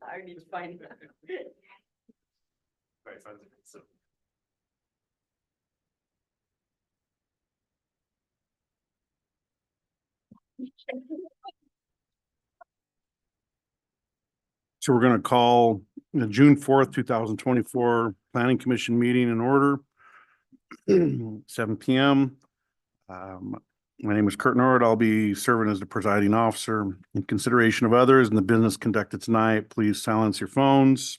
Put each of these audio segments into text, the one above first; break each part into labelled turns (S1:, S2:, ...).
S1: I need to find that.
S2: Right, so.
S3: So we're going to call the June 4th, 2024 Planning Commission meeting in order. 7 p.m. My name is Kurt Nord. I'll be serving as the presiding officer. In consideration of others and the business conducted tonight, please silence your phones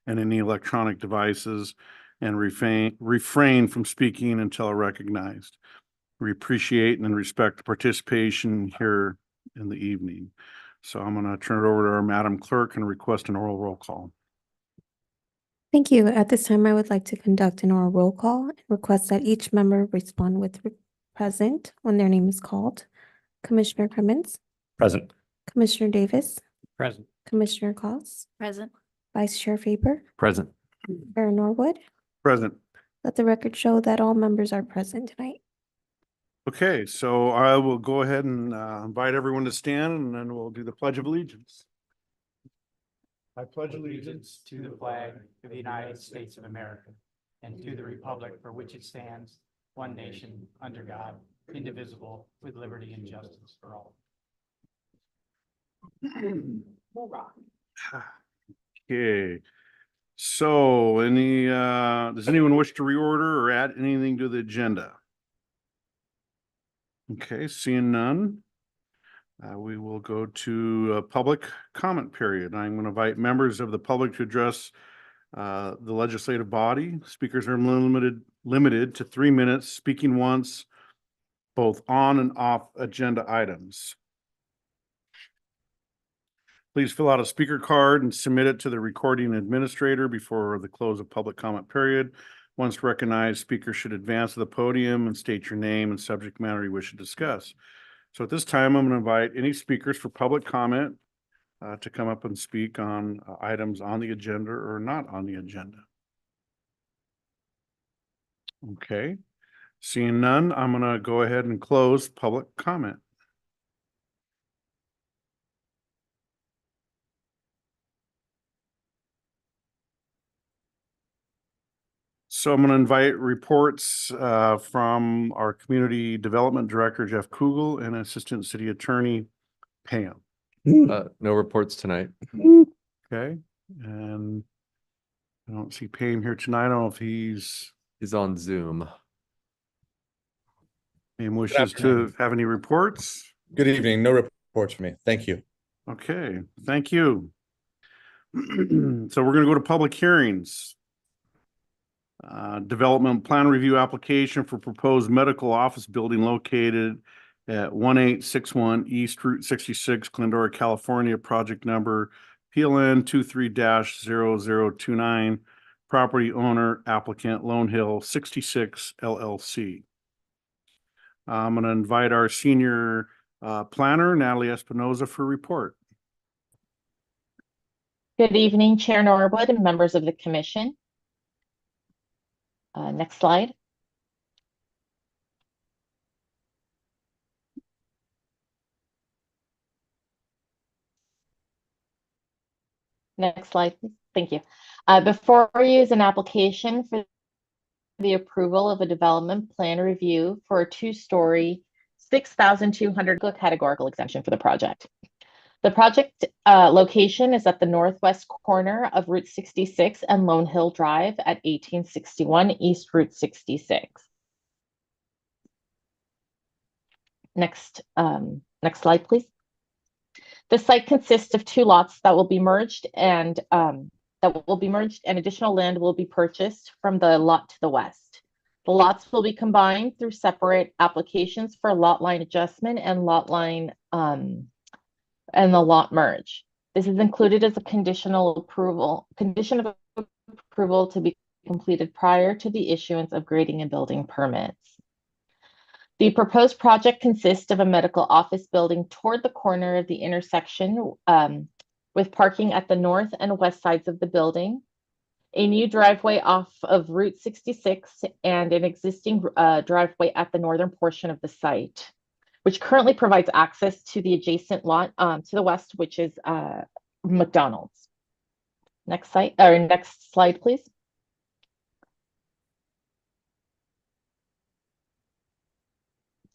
S3: and any electronic devices and refrain from speaking until recognized. We appreciate and respect the participation here in the evening. So I'm going to turn it over to our Madam Clerk and request an oral roll call.
S4: Thank you. At this time, I would like to conduct an oral roll call and request that each member respond with present when their name is called. Commissioner Crimmins,
S2: Present.
S4: Commissioner Davis,
S2: Present.
S4: Commissioner Costs,
S1: Present.
S4: Vice Chair Faber,
S2: Present.
S4: Chair Norwood.
S3: Present.
S4: Let the record show that all members are present tonight.
S3: Okay, so I will go ahead and invite everyone to stand and then we'll do the Pledge of Allegiance. I pledge allegiance
S5: to the flag of the United States of America and to the republic for which it stands, one nation, under God, indivisible, with liberty and justice for all.
S3: Okay, so does anyone wish to reorder or add anything to the agenda? Okay, seeing none. We will go to a public comment period. I'm going to invite members of the public to address the legislative body. Speakers are limited to 3 minutes, speaking once, both on and off agenda items. Please fill out a speaker card and submit it to the recording administrator before the close of public comment period. Once recognized, speakers should advance to the podium and state your name and subject matter you wish to discuss. So at this time, I'm going to invite any speakers for public comment to come up and speak on items on the agenda or not on the agenda. Okay, seeing none, I'm going to go ahead and close public comment. So I'm going to invite reports from our Community Development Director, Jeff Kugel, and Assistant City Attorney, Pam.
S6: No reports tonight.
S3: Okay, and I don't see Pam here tonight. I don't know if he's
S6: on Zoom.
S3: Pam wishes to have any reports.
S7: Good evening. No reports for me. Thank you.
S3: Okay, thank you. So we're going to go to public hearings. Development plan review application for proposed medical office building located at 1861 East Route 66, Glendora, California, project number PLN 23-0029, property owner applicant Lone Hill 66 LLC. I'm going to invite our senior planner, Natalie Espinoza, for a report.
S8: Good evening, Chair Norwood and members of the commission. Next slide. Next slide, please. Thank you. Before you is an application for the approval of a development plan review for a 2-story, 6,200 categorical exemption for the project. The project location is at the northwest corner of Route 66 and Lone Hill Drive at 1861 East Route 66. Next slide, please. The site consists of 2 lots that will be merged and additional land will be purchased from the lot to the west. The lots will be combined through separate applications for lot line adjustment and lot line and the lot merge. This is included as a condition of approval to be completed prior to the issuance of grading and building permits. The proposed project consists of a medical office building toward the corner of the intersection with parking at the north and west sides of the building, a new driveway off of Route 66, and an existing driveway at the northern portion of the site. which currently provides access to the adjacent lot to the west, which is McDonald's. Next slide, please.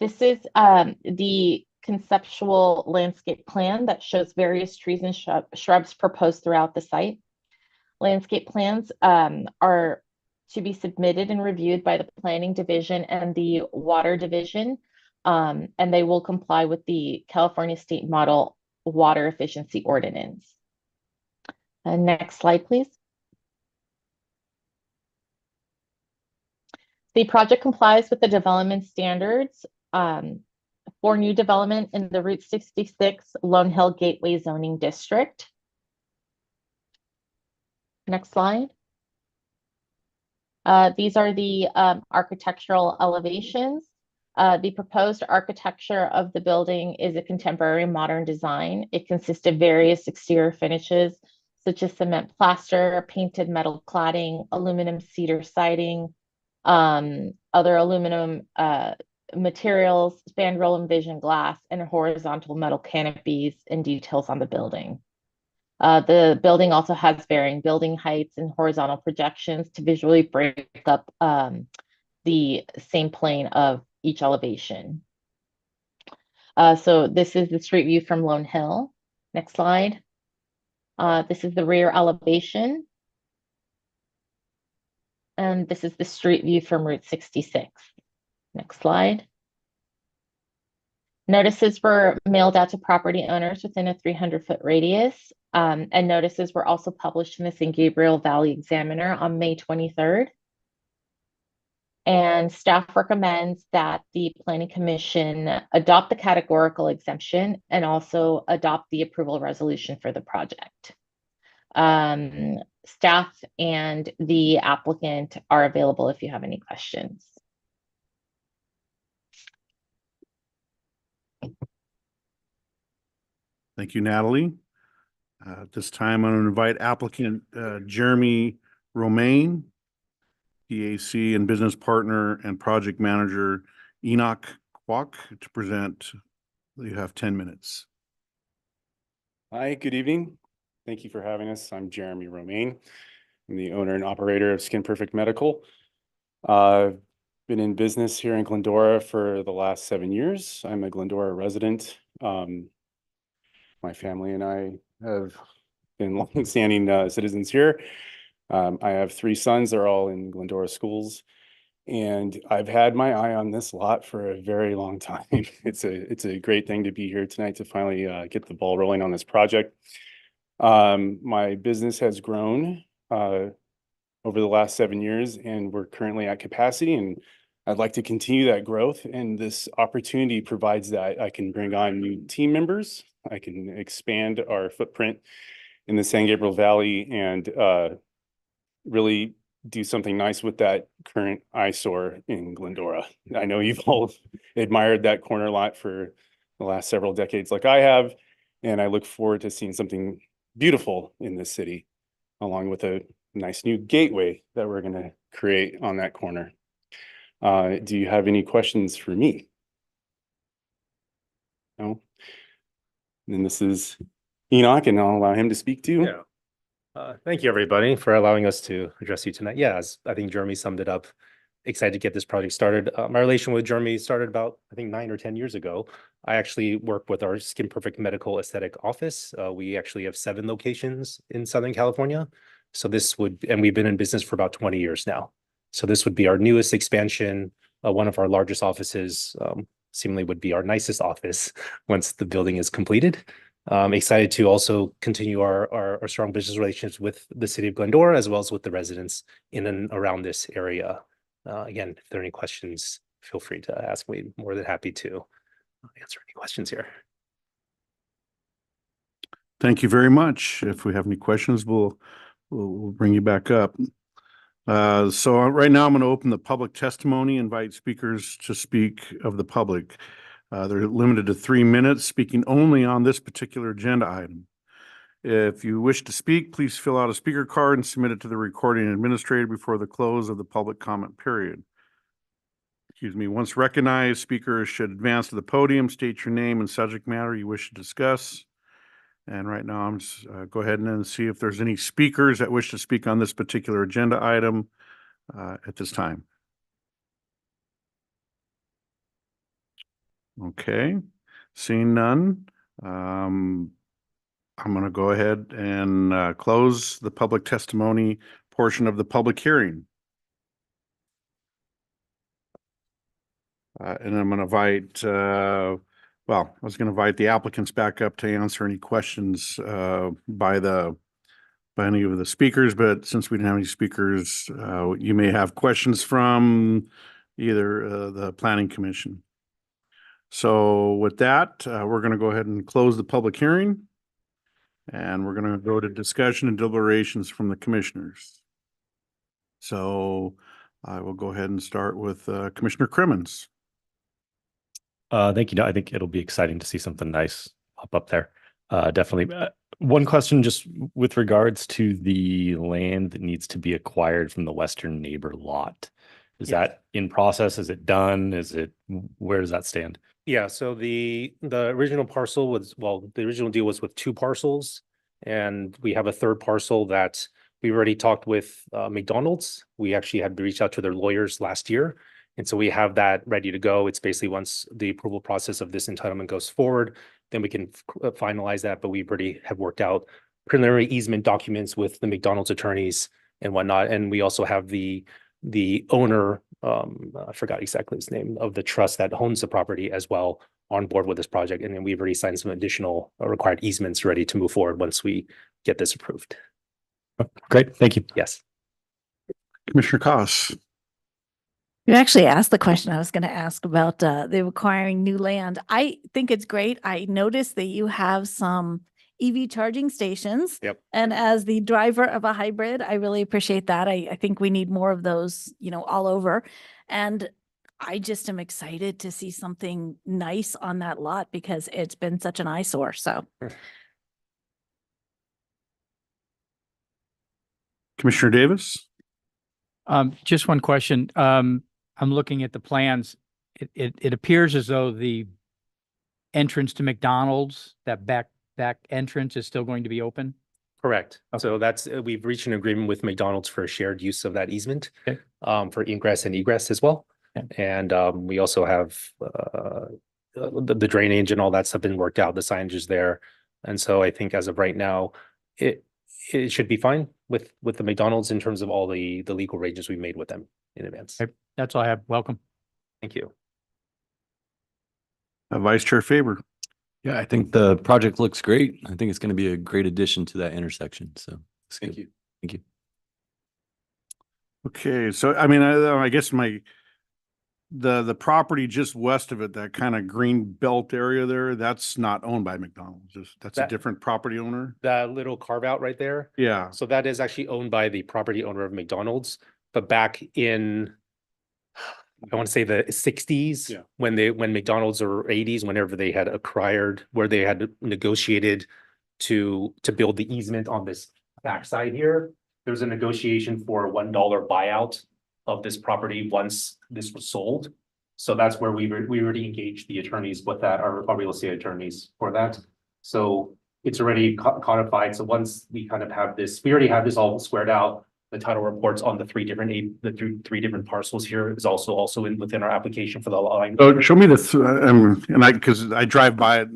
S8: This is the conceptual landscape plan that shows various trees and shrubs proposed throughout the site. Landscape plans are to be submitted and reviewed by the Planning Division and the Water Division, and they will comply with the California State Model Water Efficiency Ordinance. Next slide, please. The project complies with the development standards for new development in the Route 66 Lone Hill Gateway Zoning District. Next slide. These are the architectural elevations. The proposed architecture of the building is a contemporary modern design. It consists of various exterior finishes, such as cement plaster, painted metal cladding, aluminum cedar siding, other aluminum materials, spandrel and vision glass, and horizontal metal canopies and details on the building. The building also has varying building heights and horizontal projections to visually break up the same plane of each elevation. So this is the street view from Lone Hill. Next slide. This is the rear elevation. And this is the street view from Route 66. Next slide. Notices were mailed out to property owners within a 300-foot radius. And notices were also published in the San Gabriel Valley Examiner on May 23rd. And staff recommends that the Planning Commission adopt the categorical exemption and also adopt the approval resolution for the project. Staff and the applicant are available if you have any questions.
S3: Thank you, Natalie. At this time, I'm going to invite applicant Jeremy Romaine, PAC and business partner and project manager Enoch Kwok to present. You have 10 minutes.
S2: Hi, good evening. Thank you for having us. I'm Jeremy Romaine. I'm the owner and operator of Skin Perfect Medical. I've been in business here in Glendora for the last 7 years. I'm a Glendora resident. My family and I have been longstanding citizens here. I have 3 sons. They're all in Glendora schools. And I've had my eye on this lot for a very long time. It's a great thing to be here tonight to finally get the ball rolling on this project. My business has grown over the last 7 years, and we're currently at capacity, and I'd like to continue that growth. And this opportunity provides that. I can bring on new team members. I can expand our footprint in the San Gabriel Valley and really do something nice with that current eyesore in Glendora. I know you've all admired that corner lot for the last several decades like I have, and I look forward to seeing something beautiful in this city, along with a nice new gateway that we're going to create on that corner. Do you have any questions for me? No? And this is Enoch, and I'll allow him to speak too.
S9: Yeah. Thank you, everybody, for allowing us to address you tonight. Yeah, as I think Jeremy summed it up, excited to get this project started. My relation with Jeremy started about, I think, 9 or 10 years ago. I actually work with our Skin Perfect Medical Aesthetic office. We actually have 7 locations in Southern California. So and we've been in business for about 20 years now. So this would be our newest expansion. One of our largest offices, seemingly would be our nicest office once the building is completed. Excited to also continue our strong business relationships with the city of Glendora, as well as with the residents in and around this area. Again, if there are any questions, feel free to ask me. More than happy to answer any questions here.
S3: Thank you very much. If we have any questions, we'll bring you back up. So right now I'm going to open the public testimony, invite speakers to speak of the public. They're limited to 3 minutes, speaking only on this particular agenda item. If you wish to speak, please fill out a speaker card and submit it to the recording administrator before the close of the public comment period. excuse me, once recognized, speakers should advance to the podium, state your name and subject matter you wish to discuss. And right now, I'm just, go ahead and then see if there's any speakers that wish to speak on this particular agenda item at this time. Okay, seeing none, I'm going to go ahead and close the public testimony portion of the public hearing. And I'm going to invite, well, I was going to invite the applicants back up to answer any questions by any of the speakers, but since we didn't have any speakers, you may have questions from either the planning commission. So with that, we're going to go ahead and close the public hearing. And we're going to go to discussion and deliberations from the commissioners. So I will go ahead and start with Commissioner Crimmins.
S9: Thank you. No, I think it'll be exciting to see something nice pop up there. Definitely. One question just with regards to the land that needs to be acquired from the western neighbor lot. Is that in process? Is it done? Where does that stand? Yeah, so the original parcel was, well, the original deal was with 2 parcels, and we have a third parcel that we already talked with McDonald's. We actually had reached out to their lawyers last year. And so we have that ready to go. It's basically once the approval process of this entitlement goes forward, then we can finalize that. But we already have worked out preliminary easement documents with the McDonald's attorneys and whatnot. And we also have the owner, I forgot exactly his name, of the trust that owns the property as well on board with this project. And then we've already signed some additional required easements ready to move forward once we get this approved. Great, thank you. Yes.
S3: Commissioner Koss.
S10: You actually asked the question I was going to ask about the acquiring new land. I think it's great. I noticed that you have some EV charging stations.
S9: Yep.
S10: And as the driver of a hybrid, I really appreciate that. I think we need more of those, all over. And I just am excited to see something nice on that lot because it's been such an eyesore. So.
S3: Commissioner Davis.
S5: Just one question. I'm looking at the plans. It appears as though the entrance to McDonald's, that back entrance is still going to be open.
S9: Correct. So that's, we've reached an agreement with McDonald's for a shared use of that easement, for ingress and egress as well. And we also have the drainage and all that stuff been worked out. The signage is there. And so I think as of right now, it should be fine with the McDonald's in terms of all the legal arrangements we made with them in advance.
S5: Okay. That's all I have. Welcome.
S9: Thank you.
S3: Vice Chair Faber.
S6: Yeah, I think the project looks great. I think it's going to be a great addition to that intersection. So thank you. Thank you.
S3: Okay, so I mean, I guess the property just west of it, that kind of green belt area there, that's not owned by McDonald's. That's a different property owner.
S9: That little carve out right there.
S3: Yeah.
S9: So that is actually owned by the property owner of McDonald's, but back in, I want to say the 60s, when McDonald's, or 80s, whenever they had acquired, where they had negotiated to build the easement on this backside here, there was a negotiation for a $1 buyout of this property once this was sold. So that's where we already engaged the attorneys with that, our real estate attorneys for that. So it's already codified. So once we kind of have this, we already have this all squared out. The title reports on the three different parcels here is also within our application for the line.
S3: So show me because I drive by it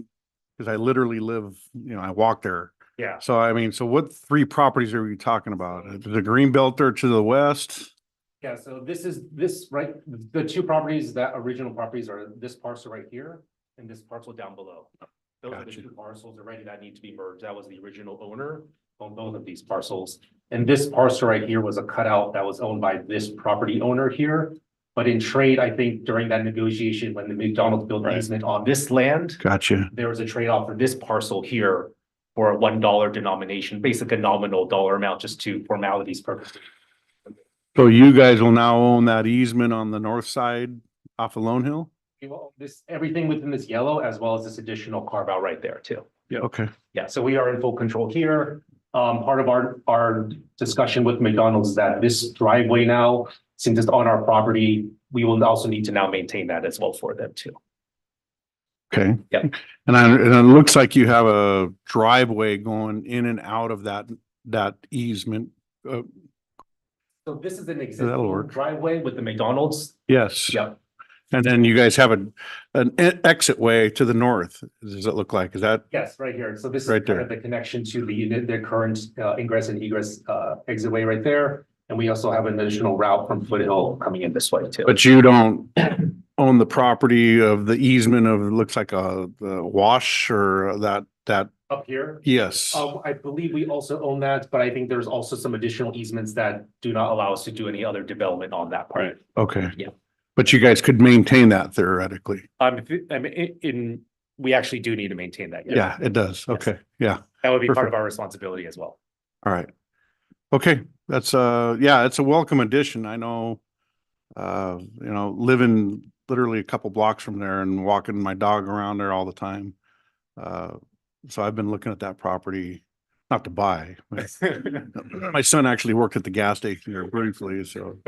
S3: because I literally live, I walk there.
S9: Yeah.
S3: So I mean, so what 3 properties are we talking about? The green belt there to the west?
S9: Yeah, so this right, the 2 properties, that original properties are this parcel right here and this parcel down below. Those are the 2 parcels already that need to be merged. That was the original owner on both of these parcels. And this parcel right here was a cutout that was owned by this property owner here. But in trade, I think during that negotiation, when the McDonald's built an easement on this land,
S3: Gotcha.
S9: there was a trade-off for this parcel here for a $1 denomination, basically a nominal dollar amount, just to formalities purposes.
S3: So you guys will now own that easement on the north side off of Lone Hill?
S9: We will own everything within this yellow, as well as this additional carve out right there too.
S3: Yeah. Okay.
S9: Yeah, so we are in full control here. Part of our discussion with McDonald's is that this driveway now, since it's on our property, we will also need to now maintain that as well for them too.
S3: Okay.
S9: Yep.
S3: And it looks like you have a driveway going in and out of that easement.
S9: So this is an
S3: That'll
S9: existing
S3: work.
S9: driveway with the McDonald's.
S3: Yes.
S9: Yep.
S3: And then you guys have an exit way to the north. Does it look like? Is that?
S9: Yes, right here. So this is
S3: Right
S9: kind
S3: there.
S9: of the connection to the current ingress and egress exit way right there. And we also have an additional route from Foothill coming in this way too.
S3: But you don't own the property of the easement of, it looks like the wash or that,
S9: Up here.
S3: yes.
S9: I believe we also own that, but I think there's also some additional easements that do not allow us to do any other development on that part.
S3: Okay.
S9: Yeah.
S3: But you guys could maintain that theoretically.
S9: We actually do need to maintain that.
S3: Yeah, it does.
S9: Yes.
S3: Okay. Yeah.
S9: That would be part
S3: Perfect.
S9: of our responsibility as well.
S3: All right. Okay. That's yeah, it's a welcome addition. I know, living literally a couple blocks from there and walking my dog around there all the time. So I've been looking at that property, not to buy. My son actually worked at the gas station there briefly, so.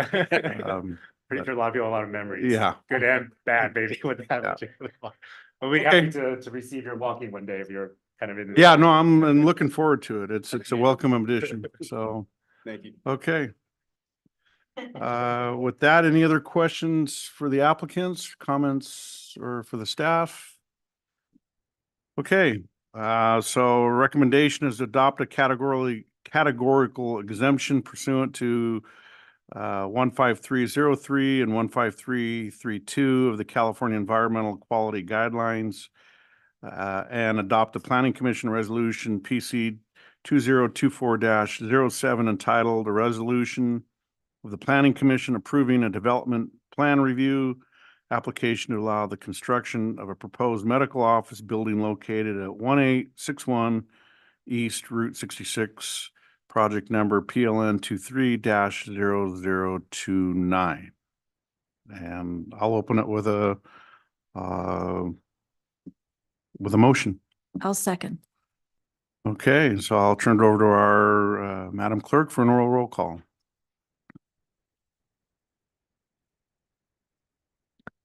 S9: Pretty sure a lot of people have a lot of memories.
S3: Yeah.
S9: Good and bad, maybe with that.
S3: Yeah.
S9: particular one. But we'd be
S3: Okay.
S9: happy to receive your walking one day if you're kind of in.
S3: Yeah, no, I'm looking forward to it. It's a welcome addition. So,
S2: Thank you.
S3: okay. With that, any other questions for the applicants, comments, or for the staff? Okay, so recommendation is to adopt a categorical exemption pursuant to 15303 and 15332 of the California Environmental Quality Guidelines, and adopt the Planning Commission Resolution PC 2024-07 entitled, "A Resolution of the Planning Commission Approving a Development Plan Review Application to Allow the Construction of a Proposed Medical Office Building Located at 1861 East Route 66, Project Number PLN 23-0029. And I'll open it with a motion.
S10: I'll second.
S3: Okay, so I'll turn it over to our Madam Clerk for an oral roll call.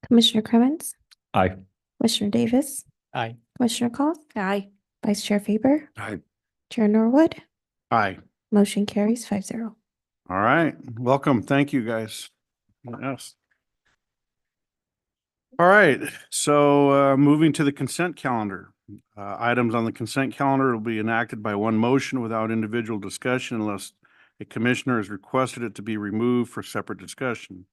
S4: Commissioner Cremens,
S6: Aye.
S4: Commissioner Davis,
S5: Aye.
S4: Commissioner Cost,
S10: Aye.
S4: Vice Chair Faber,
S6: Aye.
S4: Chair Norwood,
S3: Aye.
S4: motion carries 5-0.
S3: All right, welcome. Thank you, guys. Yes. All right, so moving to the consent calendar. Items on the consent calendar will be enacted by one motion without individual discussion unless a commissioner has requested it to be removed for separate discussion.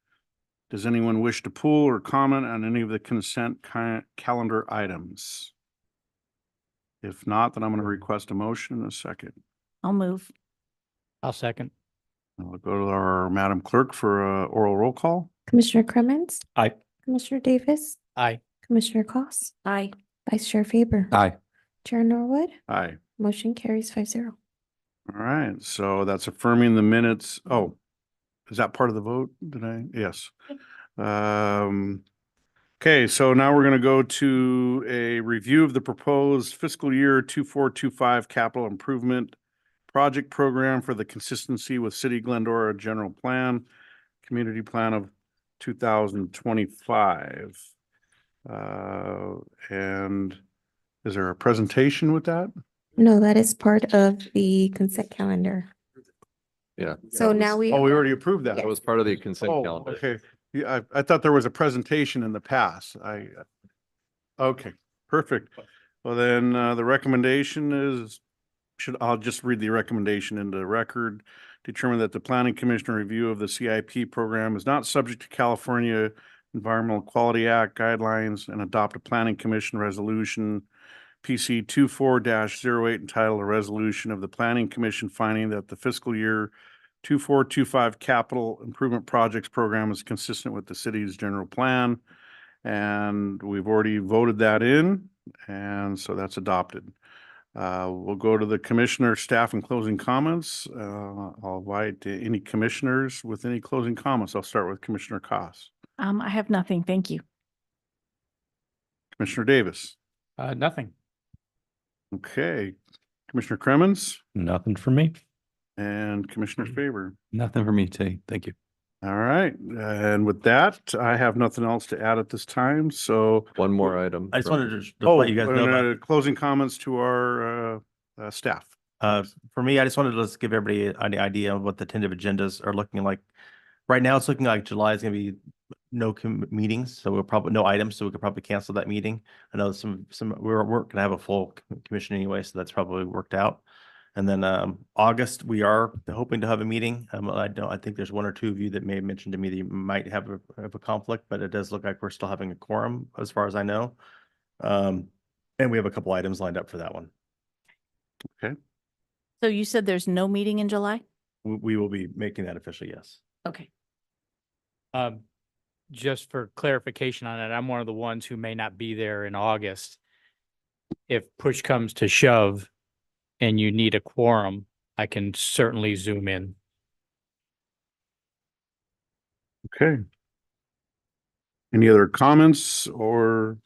S3: Does anyone wish to pull or comment on any of the consent calendar items? If not, then I'm going to request a motion in a second.
S10: I'll move.
S5: I'll second.
S3: I'll go to our Madam Clerk for a oral roll call.
S4: Commissioner Cremens,
S6: Aye.
S4: Commissioner Davis,
S5: Aye.
S4: Commissioner Cost,
S10: Aye.
S4: Vice Chair Faber,
S6: Aye.
S4: Chair Norwood,
S3: Aye.
S4: motion carries 5-0.
S3: All right, so that's affirming the minutes. Oh, is that part of the vote? Did I? Yes. Okay, so now we're gonna go to a review of the proposed fiscal year 2425 capital improvement project program for the consistency with City of Glendora General Plan, Community Plan of 2025. And is there a presentation with that?
S4: No, that is part of the consent calendar.
S6: Yeah.
S4: So now we.
S3: Oh, we already approved that.
S6: That was part of the consent
S3: Oh,
S6: calendar.
S3: okay. Yeah, I thought there was a presentation in the past. Okay, perfect. Well, then, the recommendation is, I'll just read the recommendation into the record. Determine that the Planning Commission review of the CIP program is not subject to California Environmental Quality Act guidelines and adopt a Planning Commission resolution PC 24-08 entitled, "A Resolution of the Planning Commission finding that the fiscal year 2425 capital improvement projects program is consistent with the city's general plan." And we've already voted that in, and so that's adopted. We'll go to the commissioner, staff, and closing comments. I'll invite any commissioners with any closing comments. I'll start with Commissioner Koss.
S10: I have nothing. Thank you.
S3: Commissioner Davis.
S5: Nothing.
S3: Okay. Commissioner Cremens
S6: Nothing for me.
S3: and Commissioner Faber.
S6: Nothing for me today. Thank you.
S3: All right, and with that, I have nothing else to add at this time, so.
S6: One more item.
S11: I just
S6: from-
S11: wanted to just
S3: Oh,
S11: let you guys know about,
S3: closing comments to our staff.
S11: for me, I just wanted to just give everybody an idea of what the tentative agendas are looking like. Right now, it's looking like July is gonna be no meetings, so we'll probably, no items, so we could probably cancel that meeting. I know we're gonna have a full commission anyway, so that's probably worked out. And then August, we are hoping to have a meeting. I think there's one or two of you that may have mentioned to me that you might have a conflict, but it does look like we're still having a quorum as far as I know. And we have a couple items lined up for that one.
S10: So you said there's no meeting in July?
S11: We will be making that official, yes.
S10: Okay.
S5: Just for clarification on it, I'm one of the ones who may not be there in August. If push comes to shove and you need a quorum, I can certainly zoom in.
S3: Okay. Any other comments or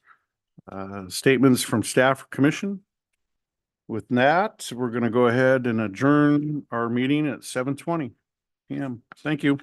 S3: statements from staff or commission? With that, we're going to go ahead and adjourn our meeting at 7:20 p.m. Thank you.